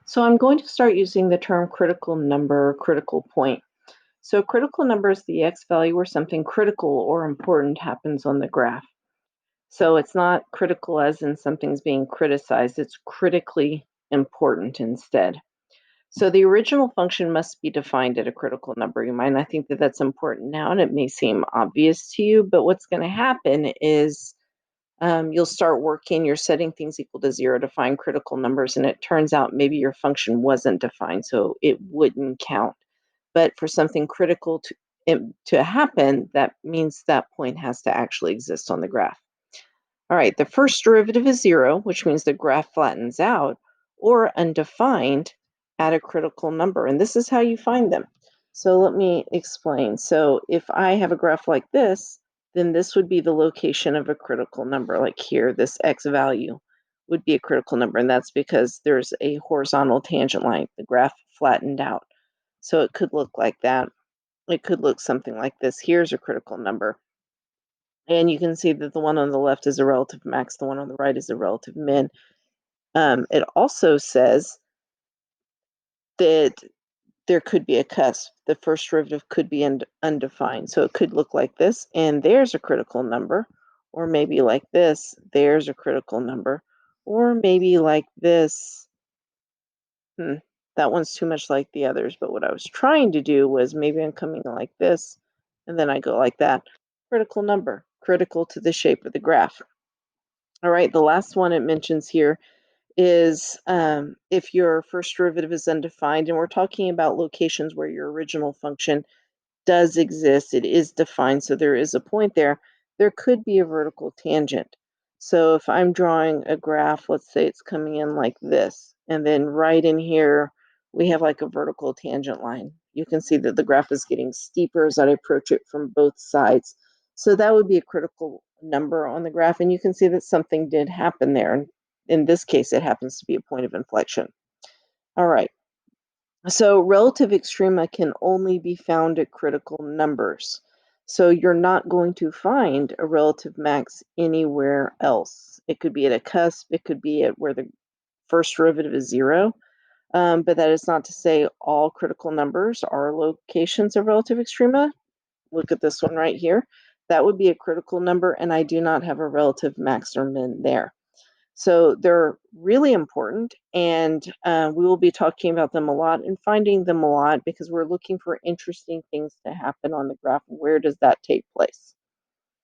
So I'm going to start using the term critical number, critical point. So critical number is the x value where something critical or important happens on the graph. So it's not critical as in something's being criticized, it's critically important instead. So the original function must be defined at a critical number. You might not think that that's important now, and it may seem obvious to you, but what's going to happen is you'll start working, you're setting things equal to 0 to find critical numbers, and it turns out maybe your function wasn't defined, so it wouldn't count. But for something critical to happen, that means that point has to actually exist on the graph. All right, the first derivative is 0, which means the graph flattens out, or undefined at a critical number. And this is how you find them. So let me explain. So if I have a graph like this, then this would be the location of a critical number. Like here, this x value would be a critical number. And that's because there's a horizontal tangent line. The graph flattened out. So it could look like that. It could look something like this. Here's a critical number. And you can see that the one on the left is a relative max, the one on the right is a relative min. It also says that there could be a cusp. The first derivative could be undefined. So it could look like this, and there's a critical number, or maybe like this, there's a critical number, or maybe like this. That one's too much like the others, but what I was trying to do was maybe I'm coming like this, and then I go like that. Critical number, critical to the shape of the graph. All right, the last one it mentions here is if your first derivative is undefined, and we're talking about locations where your original function does exist, it is defined, so there is a point there, there could be a vertical tangent. So if I'm drawing a graph, let's say it's coming in like this, and then right in here, we have like a vertical tangent line. You can see that the graph is getting steeper as I approach it from both sides. So that would be a critical number on the graph, and you can see that something did happen there. And in this case, it happens to be a point of inflection. All right. So relative extrema can only be found at critical numbers. So you're not going to find a relative max anywhere else. It could be at a cusp, it could be at where the first derivative is 0. But that is not to say all critical numbers are locations of relative extrema. Look at this one right here. That would be a critical number, and I do not have a relative max or min there. So they're really important, and we will be talking about them a lot and finding them a lot because we're looking for interesting things to happen on the graph. Where does that take place?